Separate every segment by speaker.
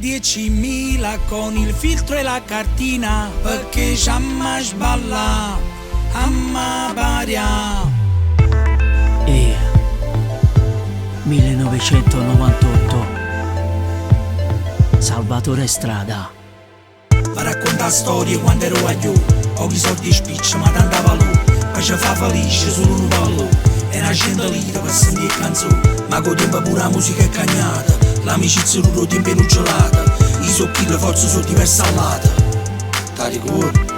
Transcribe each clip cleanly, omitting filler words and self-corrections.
Speaker 1: 10.000 con il filtro e la cartina, perché c'amma sballa, amma paria.
Speaker 2: 1998 Salvatore Strada.
Speaker 1: Ma racconta storie quando ero a giù, pochi soldi spiccia ma tanta valore, poi ci fa felice solo un ballo, e una scendalita per sentire canzoni, ma con tempo pure la musica è cagnata, l'amicizia loro tempo è nucciolata, i socchilli forse sono diverse allate, ti ricordi?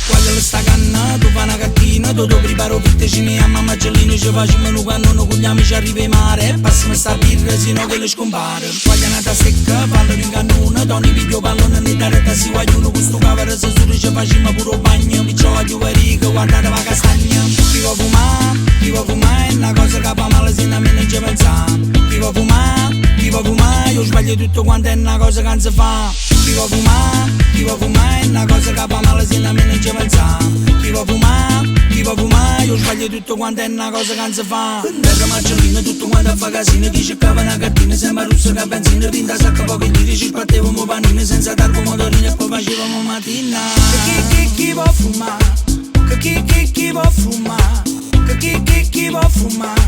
Speaker 1: Squaglialo sta canna, tu fai una cartina, tu preparo fitte cine a mamma Gellino, ci facciamo quando noi con gli amici arriva in mare, passiamo sta birra sino che le scompare, squaglia una secca, pallo in cannone, donne video pallone, ne da retta si guagliuno, questo cavolo se solo ci facciamo pure bagno, piccio a gioverico, guardate la castagna, chi va fumare, è una cosa che fa male se nemmeno ci pensiamo, chi va fumare, io sbaglio tutto quanto è una cosa che non si fa, chi va fumare, è una cosa che fa male se nemmeno ci pensiamo, chi va fumare, io sbaglio tutto quanto è una cosa che non si fa. Terra Marcellino tutto quanto a fa casino, dice che va una cartina, sembra russa che benzina, tinta sacca pochi liri, ci sbattevamo panine senza darco motorino e poi facevamo mattina. Chi va fumare, chi va fumare, chi va fumare,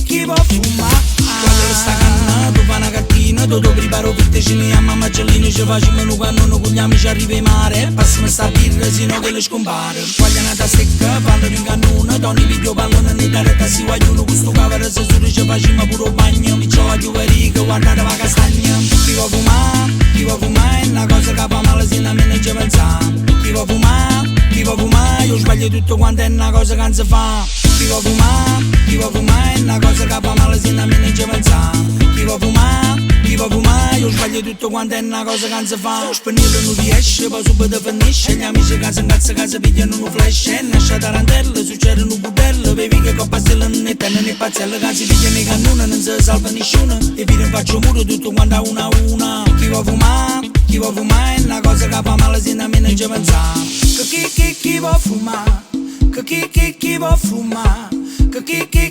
Speaker 1: chi va fumare. Quando sta canna, tu fai una cartina, tu preparo fitte cine a mamma Gellino, ci facciamo quando noi con gli amici arriva in mare, passiamo sta birra sino che le scompare, squaglia una stecca, pallo in cannone, donne video pallone, ne da retta si guagliuno, questo cavolo se solo ci facciamo pure bagno, piccio a gioverico, guardate la castagna, chi va fumare, è una cosa che fa male se nemmeno ci pensiamo, chi va fumare, io sbaglio tutto quanto è una cosa che non si fa, chi va fumare, è una cosa che fa male se nemmeno ci pensiamo, chi va fumare, io sbaglio tutto quanto è una cosa che non si fa, lo spennello non riesce, poi subito finisce, gli amici che si incazza che si pigliano un flash, e nasce tarantella, succedono budelle, bevi che con pastella non è tenno né pazzella, che si pigliano i cannoni, non si salva nessuno, e poi faccio muro tutto quanto a una, chi va fumare, è una cosa che fa male se nemmeno ci pensiamo, chi va fumare, chi va fumare,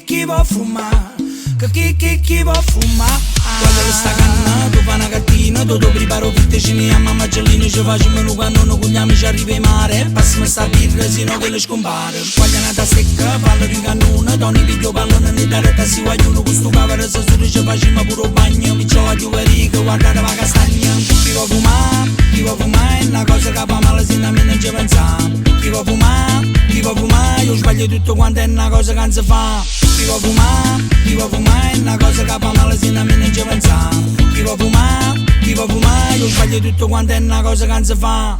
Speaker 1: chi va fumare, chi va fumare. Quando sta canna, tu fai una cartina, tu preparo fitte cine a mamma Gellino, ci facciamo quando noi con gli amici arriva in mare, passiamo sta birra sino che le scompare, squaglia una stecca, pallo in cannone, donne video pallone, ne da retta si guagliuno, questo cavolo se solo ci facciamo pure bagno, piccio a gioverico, guardate la castagna, chi va fumare, è una cosa che fa male se nemmeno ci pensiamo, chi va fumare, io sbaglio tutto quanto è una cosa che non si fa, chi va fumare, è una cosa che fa male se nemmeno ci pensiamo, chi va fumare, io sbaglio tutto quanto è una cosa che non si fa.